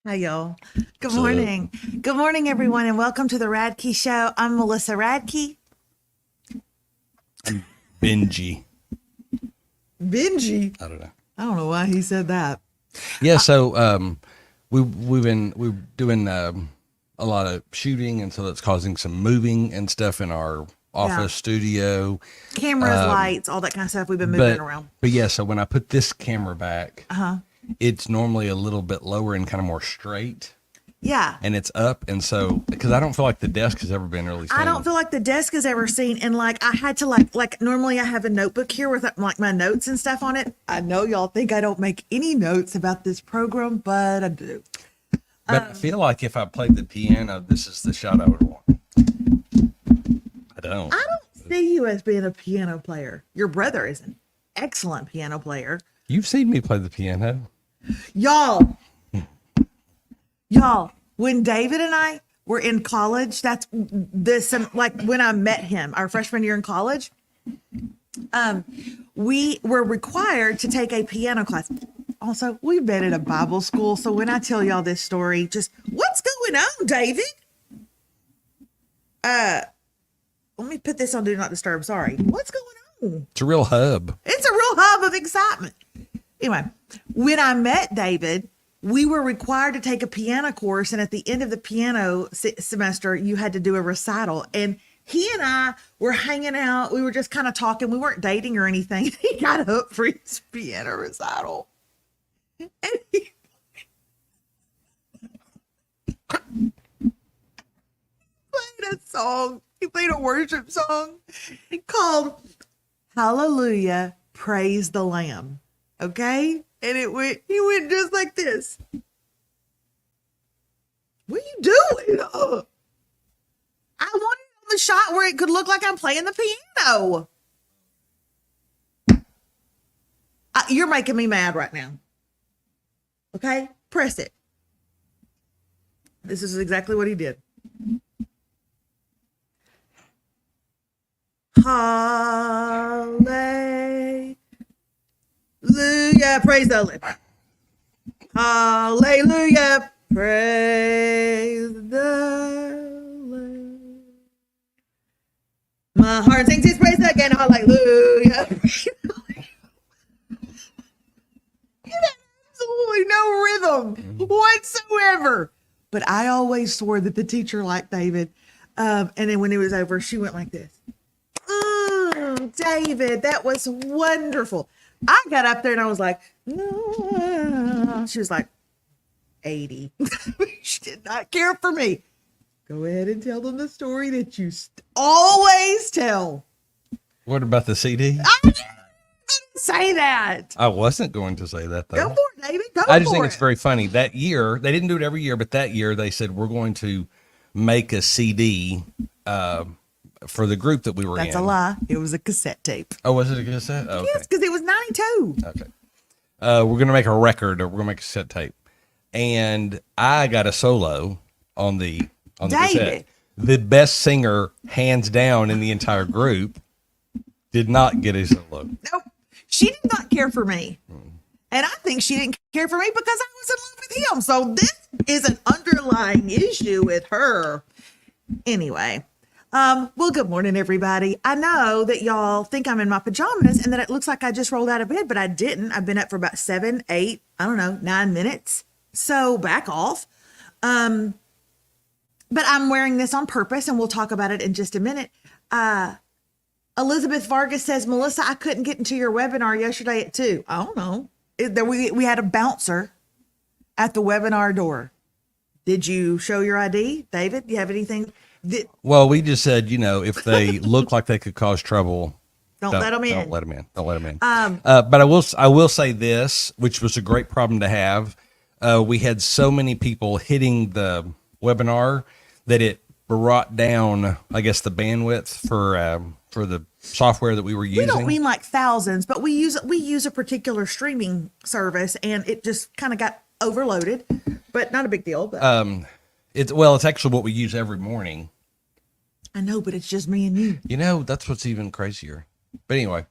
Hi, y'all. Good morning. Good morning, everyone, and welcome to the Radke Show. I'm Melissa Radke. I'm Benji. Benji? I don't know. I don't know why he said that. Yeah, so we're doing a lot of shooting, and so that's causing some moving and stuff in our office studio. Cameras, lights, all that kind of stuff. We've been moving it around. But yeah, so when I put this camera back, it's normally a little bit lower and kind of more straight. Yeah. And it's up, and so because I don't feel like the desk has ever been really seen. I don't feel like the desk has ever seen, and like I had to like normally I have a notebook here with like my notes and stuff on it. I know y'all think I don't make any notes about this program, but I do. But I feel like if I played the piano, this is the shot I would want. I don't see you as being a piano player. Your brother is an excellent piano player. You've seen me play the piano. Y'all, when David and I were in college, that's this, like when I met him, our freshman year in college, we were required to take a piano class. Also, we've been at a Bible school. So when I tell y'all this story, just what's going on, David? Let me put this on Do Not Disturb. Sorry. What's going on? It's a real hub. It's a real hub of excitement. Anyway, when I met David, we were required to take a piano course. And at the end of the piano semester, you had to do a recital. And he and I were hanging out. We were just kind of talking. We weren't dating or anything. He got up for his piano recital. And he played a song. He played a worship song called Hallelujah, Praise the Lamb. Okay? And he went just like this. What are you doing? I wanted the shot where it could look like I'm playing the piano. You're making me mad right now. Okay? Press it. This is exactly what he did. Hallelujah, praise the Lord. Hallelujah, praise the Lord. My heart sings his praise again. Hallelujah. You have absolutely no rhythm whatsoever. But I always swore that the teacher liked David. And then when it was over, she went like this. David, that was wonderful. I got up there and I was like, no. She was like, 80. She did not care for me. Go ahead and tell them the story that you always tell. What about the CD? I didn't say that. I wasn't going to say that, though. Go for it, David. I just think it's very funny. That year, they didn't do it every year, but that year they said, we're going to make a CD for the group that we were in. That's a lie. It was a cassette tape. Oh, was it a cassette? Oh, okay. Yes, because it was 92. Okay. We're going to make a record, or we're going to make a cassette tape. And I got a solo on the cassette. The best singer, hands down, in the entire group did not get a solo. Nope. She did not care for me. And I think she didn't care for me because I was in love with him. So this is an underlying issue with her. Anyway. Well, good morning, everybody. I know that y'all think I'm in my pajamas and that it looks like I just rolled out of bed, but I didn't. I've been up for about 7, 8, 9 minutes. So back off. But I'm wearing this on purpose and we'll talk about it in just a minute. Elizabeth Vargas says, Melissa, I couldn't get into your webinar yesterday at 2. I don't know. We had a bouncer at the webinar door. Did you show your ID? David, do you have anything? Well, we just said, if they look like they could cause trouble, don't let them in. Don't let them in. Don't let them in. But I will say this, which was a great problem to have. We had so many people hitting the webinar that it brought down, I guess, the bandwidth for the software that we were using. We don't mean like thousands, but we use a particular streaming service, and it just kind of got overloaded. But not a big deal. But. It's actually what we use every morning. I know, but it's just me and you. That's what's even crazier. But anyway,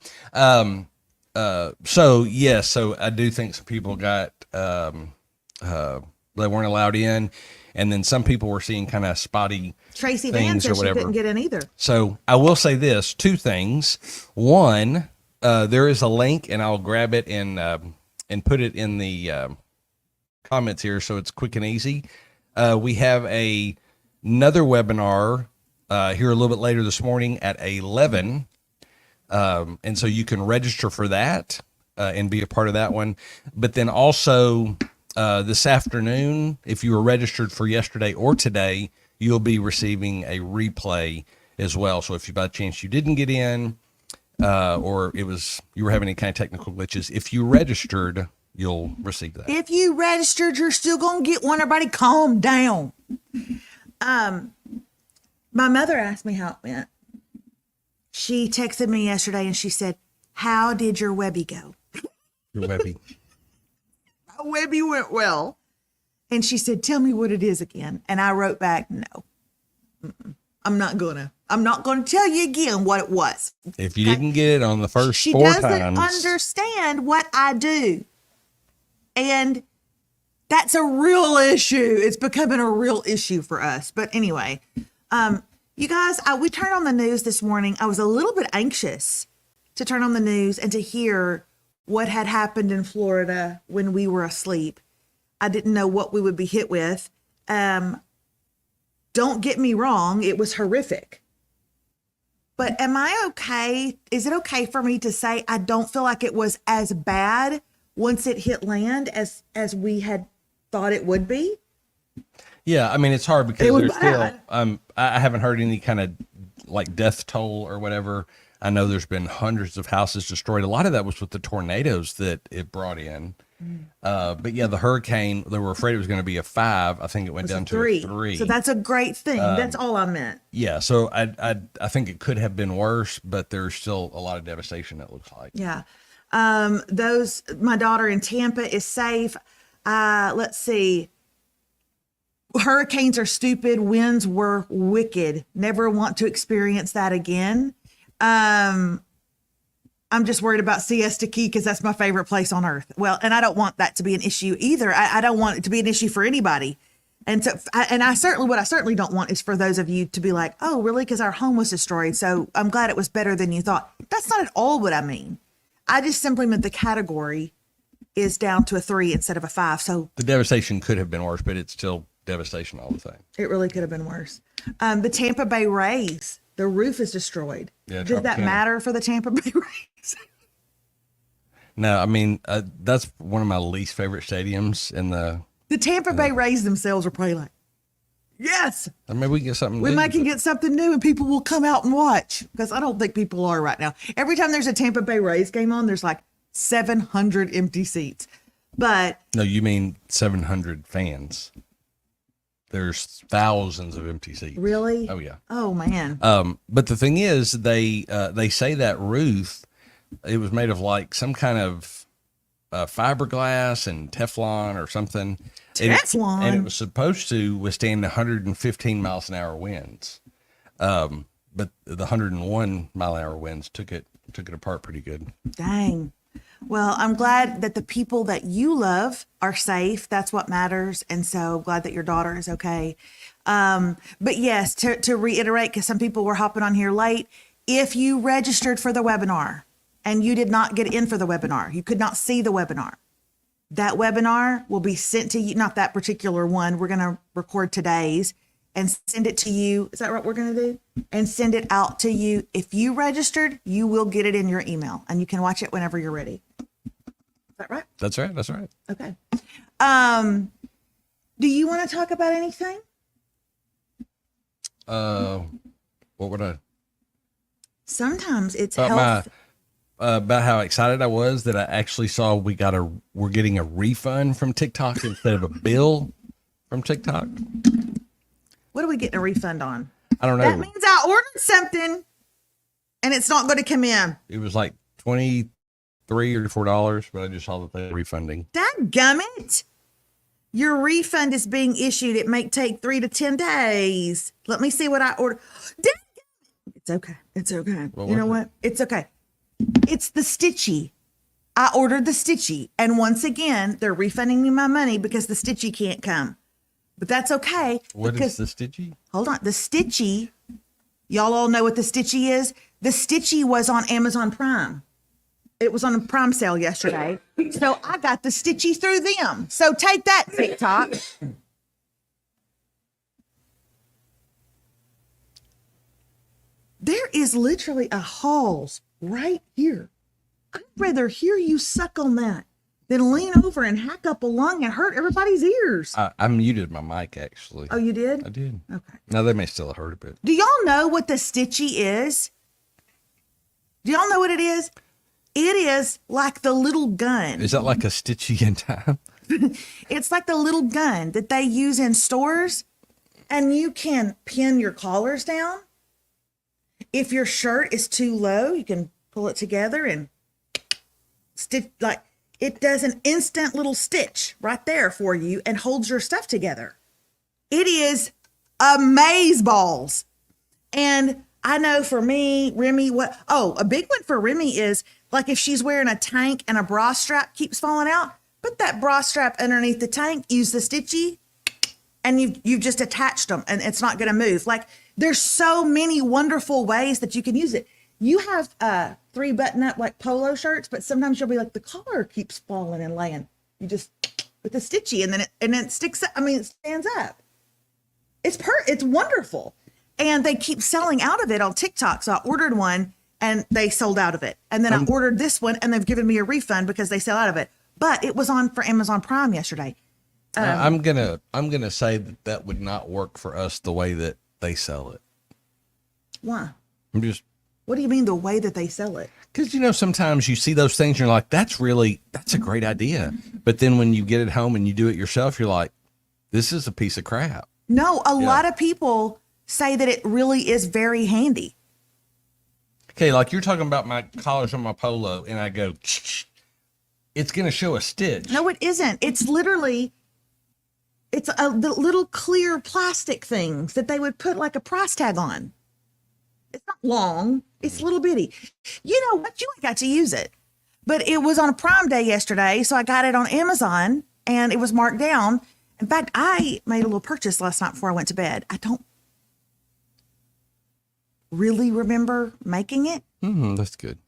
so I do think some people got they weren't allowed in. And then some people were seeing kind of spotty Tracy Van things or said she whatever. couldn't get in either. So I will say this, two things. One, there is a link, and I'll grab it and put it in the comments here so it's quick and easy. We have another webinar here a little bit later this morning at 11. And so you can register for that and be a part of that one. But then also this afternoon, if you were registered for yesterday or today, you'll be receiving a replay as well. So if you by chance you didn't get in or you were having any kind of technical glitches, if you registered, you'll receive that. If you registered, you're still going to get one. Everybody calm down. My mother asked me how it went. She texted me yesterday and she said, "How did your Webby go?" Your Webby. My Webby went well. And she said, "Tell me what it is again." And I wrote back, "No, I'm not going to tell you again what it was." If you didn't get it on the first She 4 doesn't times. understand what I do. And that's a real issue. It's becoming a real issue for us. But anyway, you guys, we turned on the news this morning. I was a little bit anxious to turn on the news and to hear what had happened in Florida when we were asleep. I didn't know what we would be hit with. Don't get me wrong. It was horrific. But am I okay? Is it okay for me to say I don't feel like it was as bad once it hit land as we had thought it would be? Yeah, I mean, it's hard because It was there's still, bad. I haven't heard any kind of like death toll or whatever. I know there's been hundreds of houses destroyed. A lot of that was with the tornadoes that it brought in. But yeah, the hurricane, they were afraid it was going to be a 5. I think it went down to a 3. So that's a great thing. That's all I meant. Yeah, so I think it could have been worse, but there's still a lot of devastation, it looks like. Yeah. My daughter in Tampa is safe. Let's see. Hurricanes are stupid. Winds were wicked. Never want to experience that again. I'm just worried about Siesta Key because that's my favorite place on earth. Well, and I don't want that to be an issue either. I don't want it to be an issue for anybody. And so, what I certainly don't want is for those of you to be like, "Oh, really? Because our home was destroyed. So I'm glad it was better than you thought." That's not at all what I mean. I just simply meant the category is down to a 3 instead of a 5. So The devastation could have been worse, but it's still devastation all the same. it really could have been worse. The Tampa Bay Rays, the roof is destroyed. Yeah, Does that Tropicana. matter for the Tampa Bay Rays? No, I mean, that's one of my least favorite stadiums in the. The Tampa Bay Rays themselves are probably like, "Yes, Maybe we can get something. we new, might can but- get something new and people will come out and watch." Because I don't think people are right now. Every time there's a Tampa Bay Rays game on, there's like 700 empty seats. But No, you mean 700 fans. There's thousands of empty seats. really? Oh yeah. Oh, man. But the thing is, they say that roof, it was made of like some kind of fiberglass and Teflon or something. Teflon? And it was supposed to withstand 115 miles an hour winds. But the 101 mile an hour winds took it apart pretty good. Dang. Well, I'm glad that the people that you love are safe. That's what matters. And so glad that your daughter is okay. But yes, to reiterate, because some people were hopping on here late, if you registered for the webinar and you did not get in for the webinar, you could not see the webinar, that webinar will be sent to you, not that particular one. We're going to record today's and send it to you. Is that what we're going to do? And send it out to you. If you registered, you will get it in your email and you can watch it whenever you're ready. Is that right? That's right. That's right. Okay. Do you want to talk about anything? What would I? Sometimes it's About health. about how excited I was that I actually saw we're getting a refund from TikTok instead of a bill from TikTok. What are we getting a refund on? I don't know. That means I ordered something and it's not going to come in. It was like $23 or $24, but I just saw that they were refunding. Dadgummit. Your refund is being issued. It may take 3 to 10 days. Let me see what I ordered. Dadgummit. It's okay. It's okay. What You know was what? It's okay. It's the stitchy. I ordered the stitchy, and once again, they're refunding me my money because the stitchy can't come. But that's okay. What is the stitchy? Hold on. The stitchy, y'all all know what the stitchy is? The stitchy was on Amazon Prime. It was on a Prime sale yesterday. So I got the stitchy through them. So take that, TikTok. There is literally a Halls right here. I'd rather hear you suck on that than lean over and hack up a lung and hurt everybody's ears. I muted my mic, actually. Oh, you did? I did. Okay. Now, they may still have heard a bit. Do y'all know what the stitchy is? Do y'all know what it is? It is like the little gun. Is that like a stitchy in time? It's like the little gun that they use in stores, and you can pin your collars down. If your shirt is too low, you can pull it together and stitch, like it does an instant little stitch right there for you and holds your stuff together. It is amazeballs. And I know for me, Remy, a big one for Remy is like if she's wearing a tank and a bra strap keeps falling out, put that bra strap underneath the tank, use the stitchy, and you've just attached them and it's not going to move. Like there's so many wonderful ways that you can use it. You have 3 button-up like polo shirts, but sometimes you'll be like the collar keeps falling and laying. You just with the stitchy and then it sticks up. I mean, it stands up. It's wonderful, and they keep selling out of it on TikTok. So I ordered one and they sold out of it, and then I ordered this one and they've given me a refund because they sell out of it. But it was on for Amazon Prime yesterday. I'm gonna say that would not work for us the way that they sell it. Why? What do you mean the way that they sell it? Because, sometimes you see those things and you're like, that's a great idea. But then when you get it home and you do it yourself, you're like, this is a piece of crap. No, a lot of people say that it really is very handy. Okay, like you're talking about my collars on my polo and I go, it's going to show a stitch. No, it isn't. It's literally, the little clear plastic things that they would put like a price tag on. It's not long. It's little bitty. You know what? You ain't got to use it. But it was on a Prime Day yesterday, so I got it on Amazon, and it was marked down. In fact, I made a little purchase last night before I went to bed. I don't really remember making it. That's good.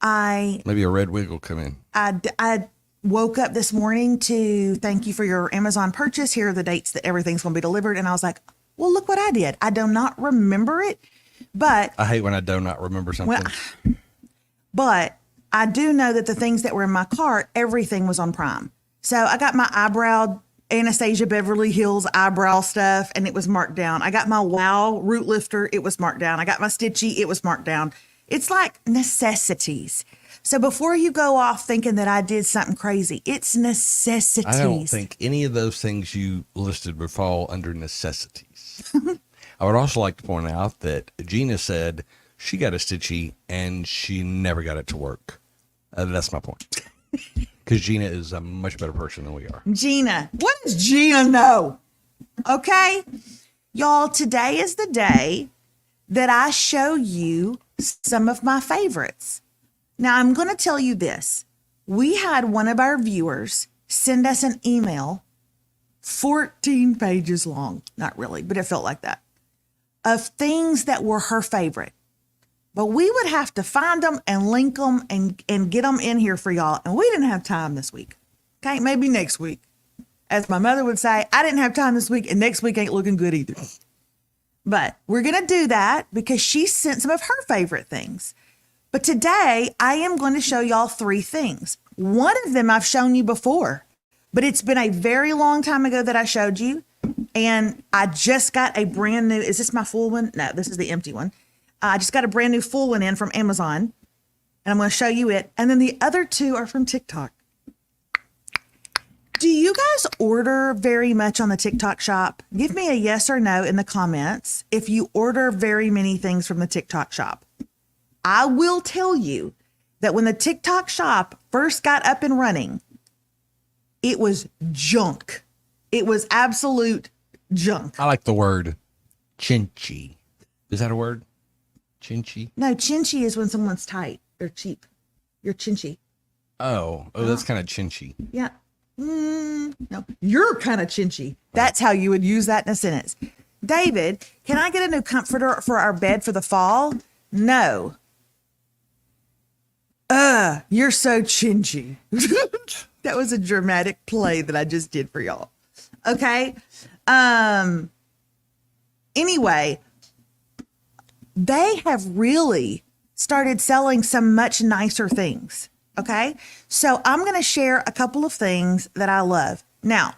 Maybe a red wig will come in. I woke up this morning to thank you for your Amazon purchase. Here are the dates that everything's going to be delivered. And I was like, well, look what I did. I do not remember it. But I hate when I do not remember something. But I do know that the things that were in my cart, everything was on Prime. So I got my Anastasia Beverly Hills eyebrow stuff, and it was marked down. I got my Wow root lifter. It was marked down. I got my stitchy. It was marked down. It's like necessities. So before you go off thinking that I did something crazy, it's necessities. I don't think any of those things you listed would fall under necessities. I would also like to point out that Gina said she got a stitchy and she never got it to work. That's my point. Because Gina is a much better person than we are. Gina, what does Gina know? Okay, y'all, today is the day that I show you some of my favorites. Now, I'm going to tell you this. We had one of our viewers send us an email, 14 pages long. Not really, but it felt like that, of things that were her favorite. But we would have to find them and link them and get them in here for y'all. And we didn't have time this week. Okay, maybe next week. As my mother would say, I didn't have time this week, and next week ain't looking good either. But we're going to do that because she sent some of her favorite things. But today, I am going to show y'all 3 things. One of them I've shown you before, but it's been a very long time ago that I showed you. And I just got a brand new, is this my full one? No, this is the empty one. I just got a brand new full one in from Amazon, and I'm going to show you it. And then the other 2 are from TikTok. Do you guys order very much on the TikTok shop? Give me a yes or no in the comments if you order very many things from the TikTok shop. I will tell you that when the TikTok shop first got up and running, it was junk. It was absolute junk. I like the word chinchy. Is that a word? Chinchy? No, chinchy is when someone's tight. They're cheap. You're chinchy. Oh, that's kind of chinchy. Yeah. No, you're kind of chinchy. That's how you would use that in a sentence. David, can I get a new comforter for our bed for the fall? No. You're so chinchy. That was a dramatic play that I just did for y'all. Okay. Anyway, they have really started selling some much nicer things. Okay. So I'm going to share a couple of things that I love. Now,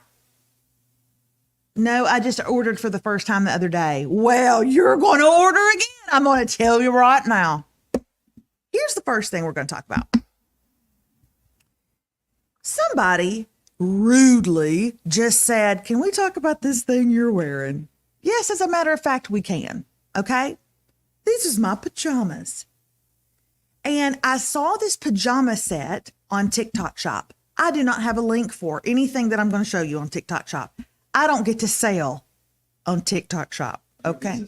no, I just ordered for the first time the other day. Well, you're going to order again. I'm going to tell you right now. Here's the first thing we're going to talk about. Somebody rudely just said, can we talk about this thing you're wearing? Yes, as a matter of fact, we can. Okay. These is my pajamas. And I saw this pajama set on TikTok Shop. I do not have a link for anything that I'm going to show you on TikTok Shop. I don't get to sell on TikTok Shop. Okay.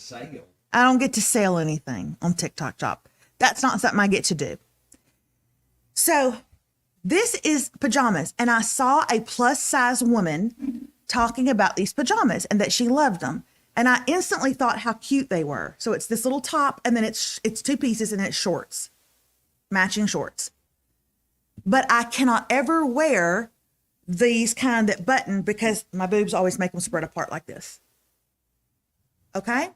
I don't get to sell anything on TikTok Shop. That's not something I get to do. So this is pajamas. And I saw a plus size woman talking about these pajamas and that she loved them. And I instantly thought how cute they were. So it's this little top and then it's two pieces and it's shorts, matching shorts. But I cannot ever wear these kind that button because my boobs always make them spread apart like this. Okay?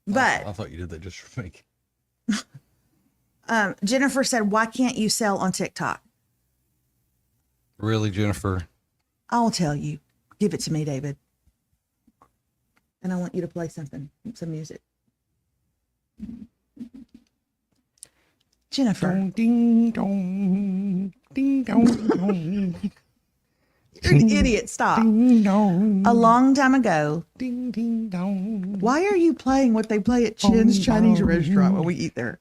But I thought you did that just for me. Jennifer said, why can't you sell on TikTok? Really, Jennifer? I'll tell you. Give it to me, David. And I want you to play some music. Jennifer. Ding dong, ding dong, dong. You're an idiot. Stop. Ding dong. A long time ago. Ding ding dong. Why are you playing what they play at Chin's Chinese restaurant when we eat there?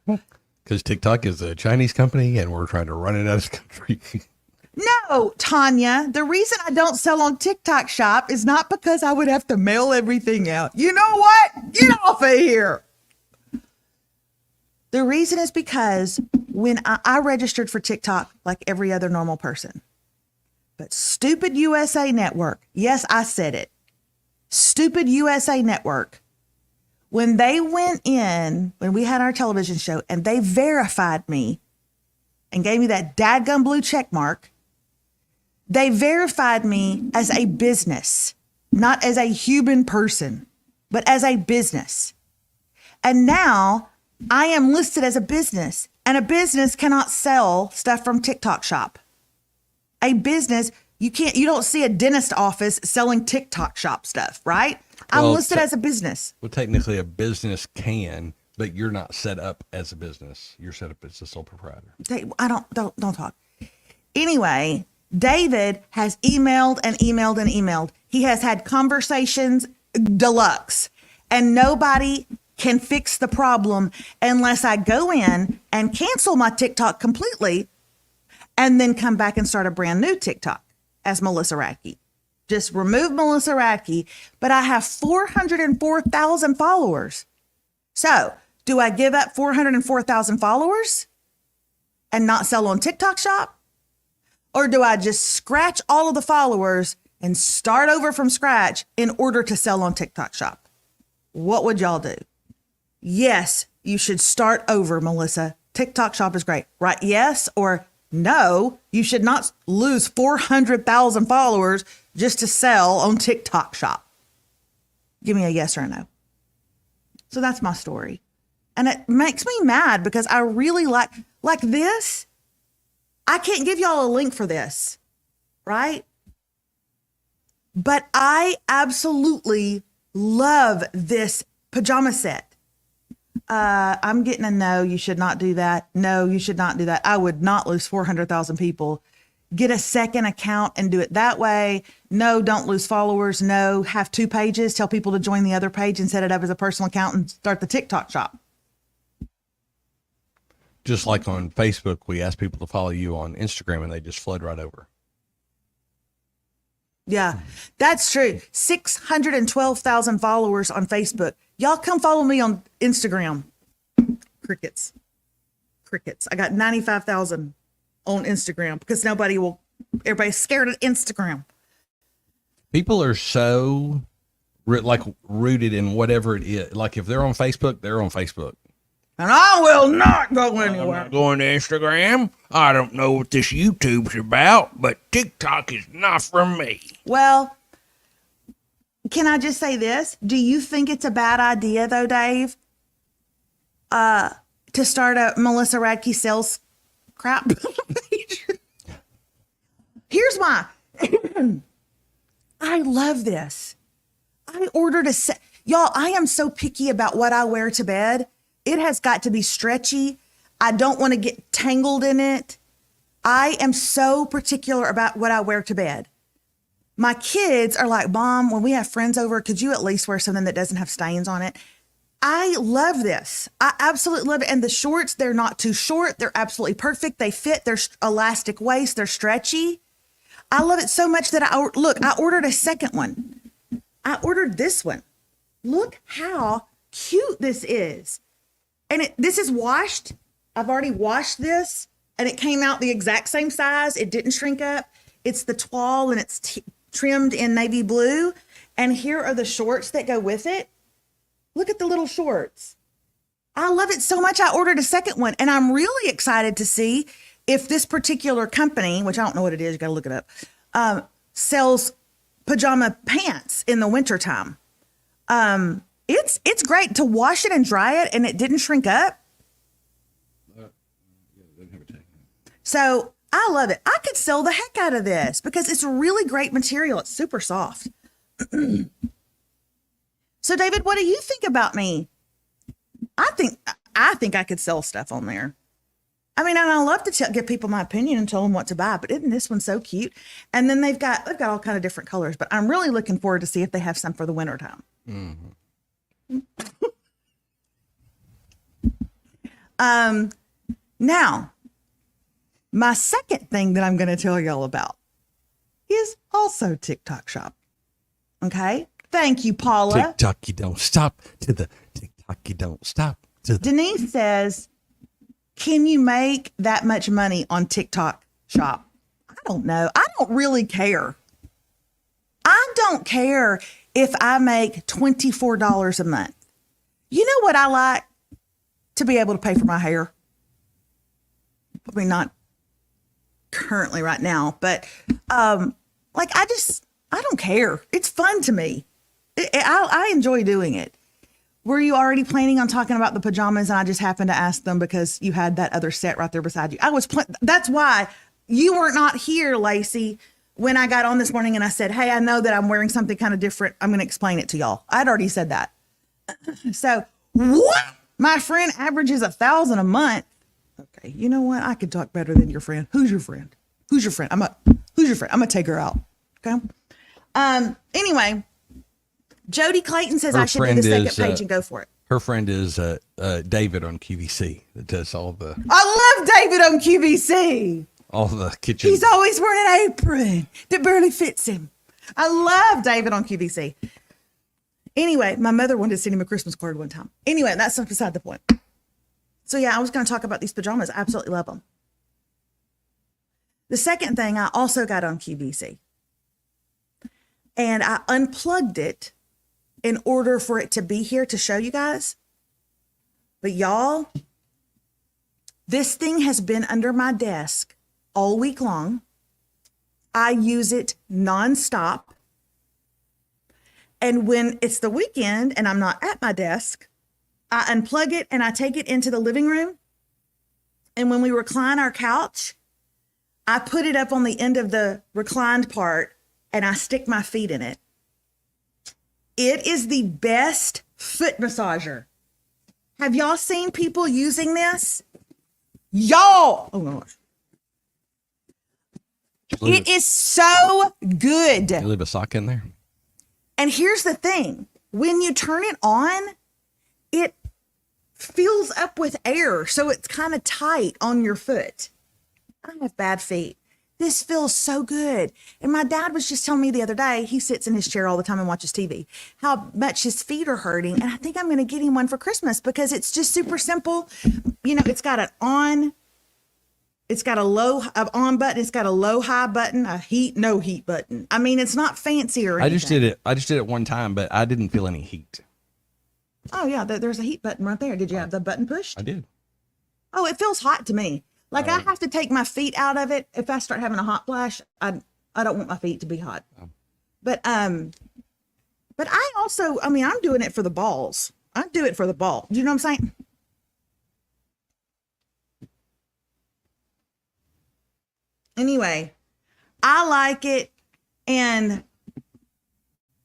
Because TikTok is a Chinese company and we're trying to run it out of the country. No, Tanya, the reason I don't sell on TikTok Shop is not because I would have to mail everything out. You know what? Get off of here. The reason is because when I registered for TikTok like every other normal person, but stupid USA Network, yes, I said it, stupid USA Network, when they went in, when we had our television show and they verified me and gave me that dadgum blue check mark, they verified me as a business, not as a human person, but as a business. And now I am listed as a business, and a business cannot sell stuff from TikTok Shop. A business, you don't see a dentist office selling TikTok Shop stuff, right? I'm listed as a business. Well, technically a business can, but you're not set up as a business. You're set up as a sole proprietor. Don't talk. Anyway, David has emailed and emailed and emailed. He has had conversations deluxe, and nobody can fix the problem unless I go in and cancel my TikTok completely and then come back and start a brand new TikTok as Melissa Radke. Just remove Melissa Radke, but I have 404,000 followers. So do I give up 404,000 followers and not sell on TikTok Shop? Or do I just scratch all of the followers and start over from scratch in order to sell on TikTok Shop? What would y'all do? Yes, you should start over, Melissa. TikTok Shop is great, right? Yes, or no, you should not lose 400,000 followers just to sell on TikTok Shop. Give me a yes or a no. So that's my story. And it makes me mad because I really like this. I can't give y'all a link for this, right? But I absolutely love this pajama set. I'm getting a no, you should not do that. No, you should not do that. I would not lose 400,000 people. Get a second account and do it that way. No, don't lose followers. No, have 2 pages. Tell people to join the other page and set it up as a personal account and start the TikTok Shop. Just like on Facebook, we ask people to follow you on Instagram and they just flood right over. Yeah, that's true. 612,000 followers on Facebook. Y'all come follow me on Instagram. Crickets. I got 95,000 on Instagram because everybody's scared of Instagram. People are so rooted in whatever it is. Like if they're on Facebook, they're on Facebook. And I will not go anywhere. I'm not going to Instagram. I don't know what this YouTube's about, but TikTok is not for me. Well, can I just say this? Do you think it's a bad idea, though, Dave, to start a Melissa Radke sales crap page? Here's why. I love this. I ordered a set. Y'all, I am so picky about what I wear to bed. It has got to be stretchy. I don't want to get tangled in it. I am so particular about what I wear to bed. My kids are like, Mom, when we have friends over, could you at least wear something that doesn't have stains on it? I love this. I absolutely love it. And the shorts, they're not too short. They're absolutely perfect. They fit. They're elastic waist. They're stretchy. I love it so much that I ordered a second one. I ordered this one. Look how cute this is. And this is washed. I've already washed this and it came out the exact same size. It didn't shrink up. It's the toile and it's trimmed in navy blue. And here are the shorts that go with it. Look at the little shorts. I love it so much. I ordered a second one and I'm really excited to see if this particular company, which I don't know what it is, you got to look it up, sells pajama pants in the wintertime. It's great to wash it and dry it and it didn't shrink up. So I love it. I could sell the heck out of this because it's a really great material. It's super soft. So David, what do you think about me? I think I could sell stuff on there. I mean, and I love to give people my opinion and tell them what to buy, but isn't this one so cute? And then they've got all kind of different colors, but I'm really looking forward to see if they have some for the wintertime. Mm-hmm. Now, my second thing that I'm going to tell y'all about is also TikTok shop. Okay. Thank you, Paula. TikTok, you don't stop to the TikTok, you don't stop to the. Denise says, can you make that much money on TikTok shop? I don't know. I don't really care. I don't care if I make $24 a month. You know what I like? To be able to pay for my hair. I mean, not currently right now, but I don't care. It's fun to me. I enjoy doing it. Were you already planning on talking about the pajamas and I just happened to ask them because you had that other set right there beside you? That's why you were not here, Lacey, when I got on this morning and I said, hey, I know that I'm wearing something kind of different. I'm going to explain it to y'all. I'd already said that. So what? My friend averages $1,000 a month. Okay. You know what? I could talk better than your friend. Who's your friend? Who's your friend? Who's your friend? I'm going to take her out. Okay. Anyway, Jody Clayton says I should do the second page and go for it. Her friend is David on QVC that does all the. I love David on QVC. All the kitchen. He's always wearing an apron that barely fits him. I love David on QVC. Anyway, my mother wanted to send him a Christmas card one time. Anyway, that's beside the point. So yeah, I was going to talk about these pajamas. I absolutely love them. The second thing I also got on QVC. And I unplugged it in order for it to be here to show you guys. But y'all, this thing has been under my desk all week long. I use it nonstop. And when it's the weekend and I'm not at my desk, I unplug it and I take it into the living room. And when we recline our couch, I put it up on the end of the reclined part and I stick my feet in it. It is the best foot massager. Have y'all seen people using this? Y'all, oh gosh. It is so good. You leave a sock in there? And here's the thing. When you turn it on, it fills up with air. So it's kind of tight on your foot. I have bad feet. This feels so good. And my dad was just telling me the other day, he sits in his chair all the time and watches TV, how much his feet are hurting. And I think I'm going to get him one for Christmas because it's just super simple. You know, it's got an on It's got a on button. It's got a low high button, a heat no heat button. I mean, it's not fancy or anything. I just did it one time, but I didn't feel any heat. Oh yeah, there's a heat button right there. Did you have the button pushed? I did. Oh, it feels hot to me. Like I have to take my feet out of it. If I start having a hot flash, I don't want my feet to be hot. But I also, I mean, I'm doing it for the balls. I do it for the ball. Do you know what I'm saying? Anyway, I like it. And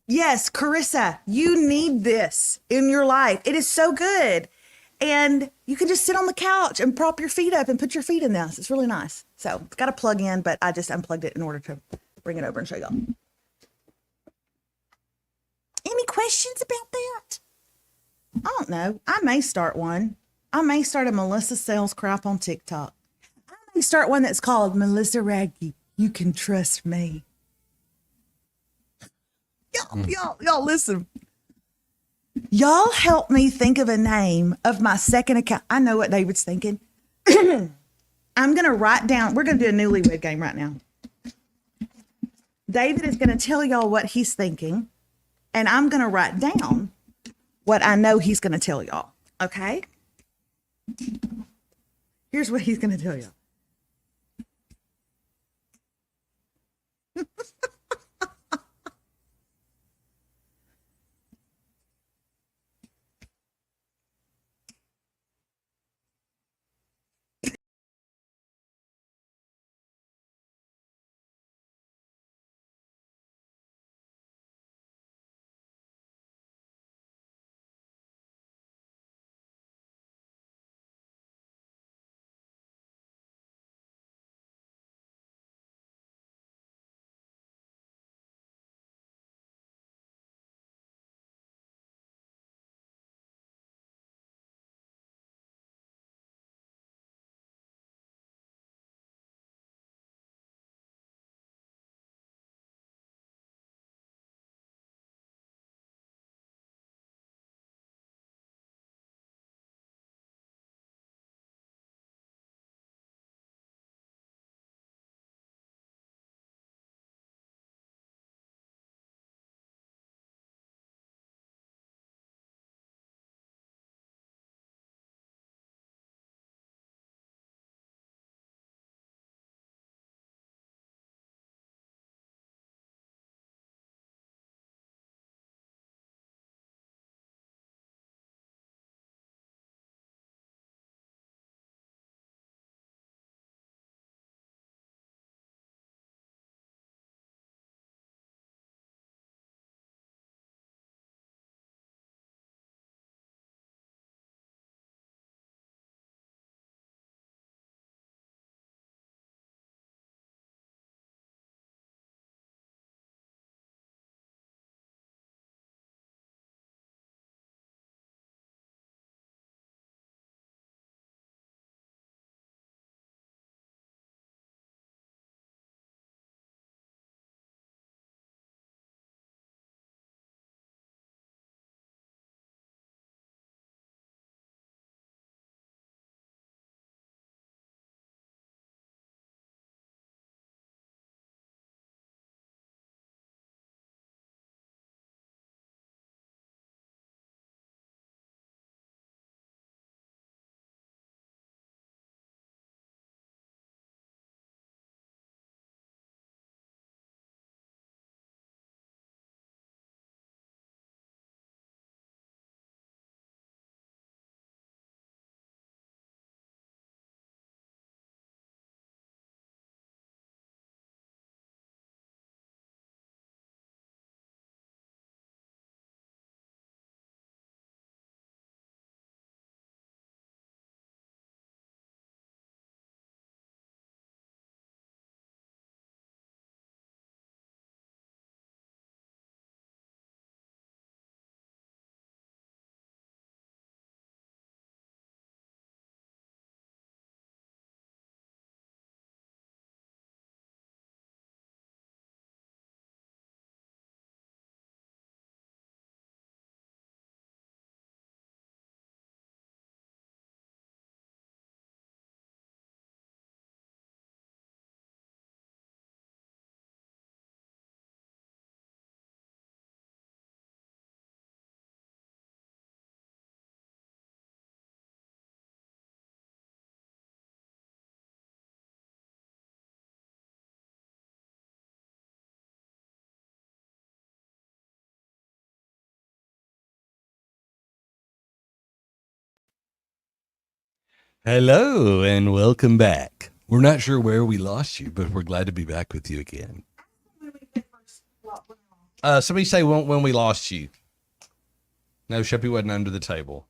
yes, Carissa, you need this in your life. It is so good. And you can just sit on the couch and prop your feet up and put your feet in this. It's really nice. So it's got a plug in, but I just unplugged it in order to bring it over and show y'all. Any questions about that? I don't know. I may start one. I may start a Melissa Sales Crap on TikTok. I may start one that's called Melissa Radke. You can trust me. Y'all listen. Y'all help me think of a name of my second account. I know what David's thinking. I'm going to write down. We're going to do a newlywed game right now. David is going to tell y'all what he's thinking. And I'm going to write down what I know he's going to tell y'all. Okay? Here's what he's going to tell y'all. Hello and welcome back. We're not sure where we lost you, but we're glad to be back with you again. Somebody say when we lost you. No, Sheppy wasn't under the table.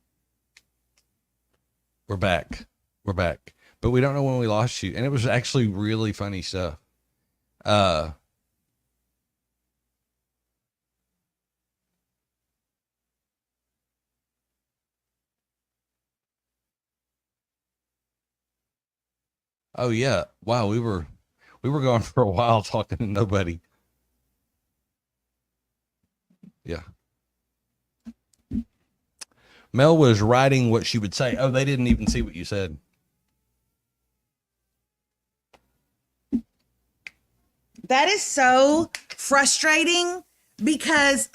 We're back. We're back. But we don't know when we lost you. And it was actually really funny stuff. Oh yeah. Wow, we were gone for a while talking to nobody. Yeah. Mel was writing what she would say. Oh, they didn't even see what you said. That is so frustrating because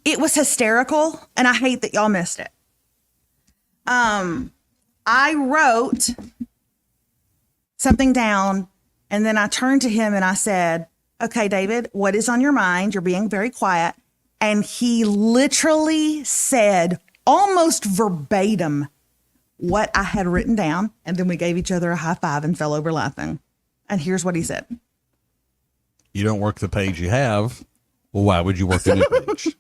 it was hysterical and I hate that y'all missed it. I wrote something down and then I turned to him and I said, okay, David, what is on your mind? You're being very quiet. And he literally said almost verbatim what I had written down. And then we gave each other a high five and fell over laughing. And here's what he said. You don't work the page you have. Well, why would you work the new page?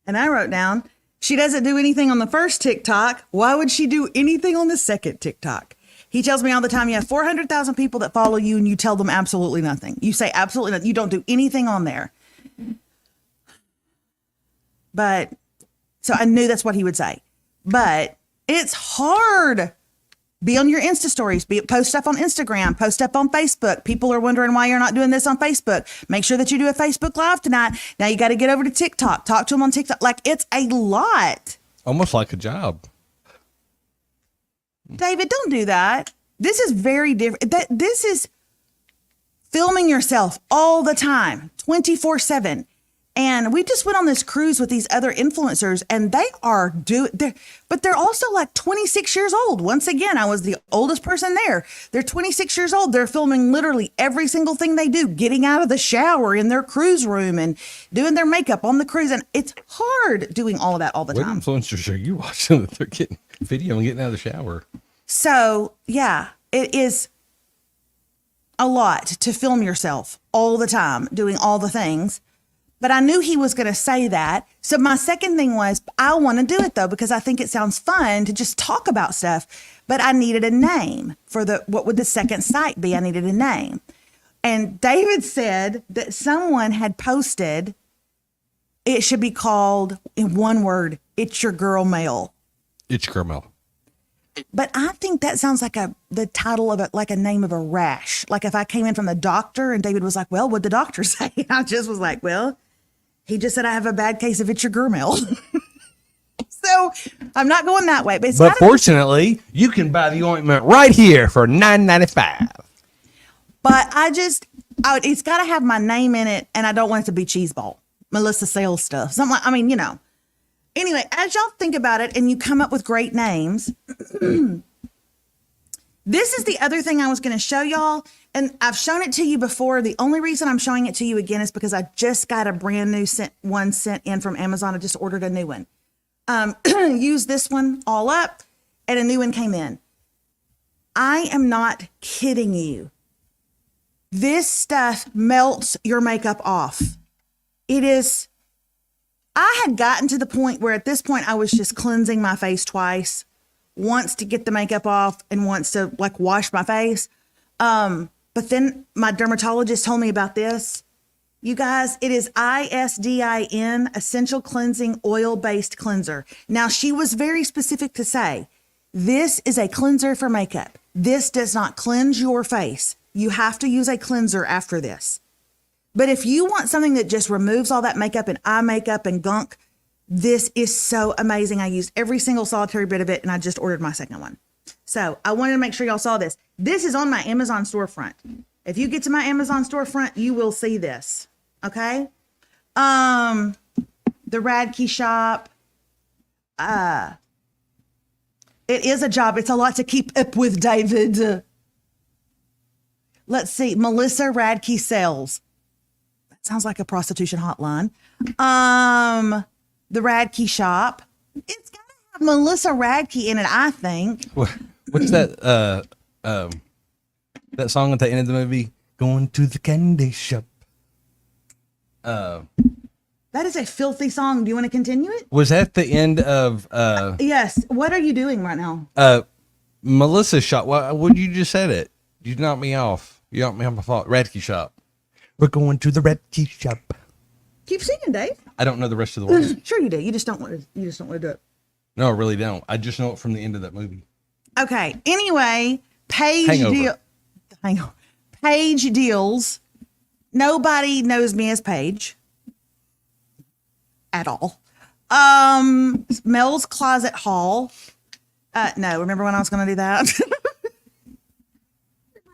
And I wrote down, she doesn't do anything on the first TikTok. Why would she do anything on the second TikTok? He tells me all the time, you have 400,000 people that follow you and you tell them absolutely nothing. You say absolutely nothing. You don't do anything on there. But so I knew that's what he would say. But it's hard. Be on your Insta stories, post stuff on Instagram, post stuff on Facebook. People are wondering why you're not doing this on Facebook. Make sure that you do a Facebook Live tonight. Now you got to get over to TikTok. Talk to them on TikTok. Like, it's a lot. Almost like a job. David, don't do that. This is very different. This is filming yourself all the time, 24/7. And we just went on this cruise with these other influencers and they are but they're also like 26 years old. Once again, I was the oldest person there. They're 26 years old. They're filming literally every single thing they do, getting out of the shower in their cruise room and doing their makeup on the cruise. And it's hard doing all of that all the What time. influencers are you watching that they're getting video and getting out of the shower? So yeah, it is a lot to film yourself all the time, doing all the things. But I knew he was going to say that. So my second thing was, I want to do it though, because I think it sounds fun to just talk about stuff, but I needed a name for what would the second site be? I needed a name. And David said that someone had posted, it should be called in one word, It's Your Girl Mail. It's your girl mail. But I think that sounds like the title of a name of a rash. Like if I came in from the doctor and David was like, well, what'd the doctor say? I just was like, well, he just said I have a bad case of It's Your Girl Mail. So I'm not going that way. But Fortunately, you can buy the ointment right here for $9.95. But it's got to have my name in it, and I don't want it to be cheeseball. Melissa sales stuff. Something like, Anyway, as y'all think about it and you come up with great names, this is the other thing I was going to show y'all. And I've shown it to you before. The only reason I'm showing it to you again is because I just got a brand new one sent in from Amazon. I just ordered a new one. Use this one all up and a new one came in. I am not kidding you. This stuff melts your makeup off. I had gotten to the point where at this point I was just cleansing my face twice, once to get the makeup off and once to wash my face. But then my dermatologist told me about this. You guys, it is ISDIN, Essential Cleansing Oil-Based Cleanser. Now, she was very specific to say, this is a cleanser for makeup. This does not cleanse your face. You have to use a cleanser after this. But if you want something that just removes all that makeup and eye makeup and gunk, this is so amazing. I used every single solitary bit of it, and I just ordered my second one. So I wanted to make sure y'all saw this. This is on my Amazon storefront. If you get to my Amazon storefront, you will see this. Okay? The Radke shop. It is a job. It's a lot to keep up with, David. Let's see. Melissa Radke sells. That sounds like a prostitution hotline. The Radke shop. It's got to have Melissa Radke in it, I think. What's that? That song at the end of the movie, "Going to the Candy Shop." That is a filthy song. Do you want to continue it? Was that the end of? Yes. What are you doing right now? Melissa shop. What you just said it? You knocked me off. You knocked me off my fault. Radke shop. We're going to the Radke shop. Keep singing, Dave. I don't know the rest of the words. Sure you do. You just don't want to. You just don't want to do it. No, I really don't. I just know it from the end of that movie. Okay. Anyway, Paige deals. Nobody knows me as Paige at all. Mel's Closet Haul. No, remember when I was going to do that? Remember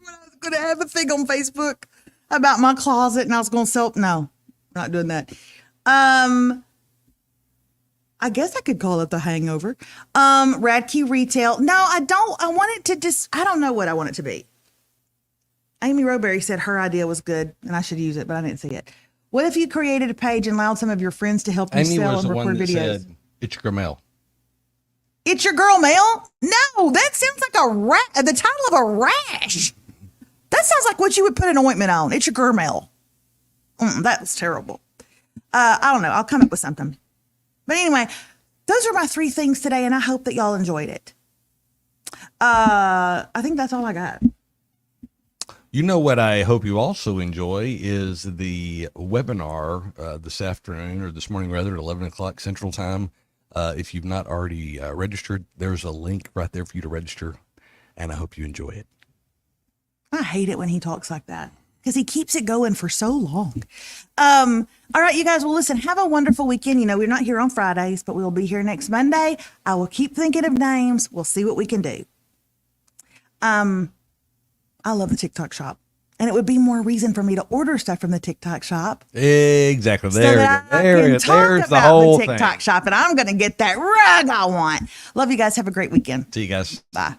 when I was going to have a thing on Facebook about my closet and I was going to sell? No, I'm not doing that. I guess I could call it The Hangover. Radke Retail. No, I don't. I want it to I don't know what I want it to be. Amy Roberry said her idea was good and I should use it, but I didn't see it. What if you created a page and allowed some of your friends to help you Amy sell was and the one record that videos? said, "It's your girl Mel." It's your girl mail? No, that sounds like the title of a rash. That sounds like what you would put an ointment on. It's your girl mail. That was terrible. I don't know. I'll come up with something. But anyway, those are my 3 things today, and I hope that y'all enjoyed it. I think that's all I got. You know what I hope you also enjoy is the webinar this afternoon or this morning, rather, at 11 o'clock Central Time. If you've not already registered, there's a link right there for you to register, and I hope you enjoy it. I hate it when he talks like that because he keeps it going for so long. All right, you guys, well, listen, have a wonderful weekend. You know, we're not here on Fridays, but we'll be here next Monday. I will keep thinking of names. We'll see what we can do. I love the TikTok shop. And it would be more reason for me to order stuff from the TikTok shop. Exactly. There's the about whole the TikTok shop, and I'm going to get that rug I want. Love you guys. Have a great weekend. See you guys. Bye.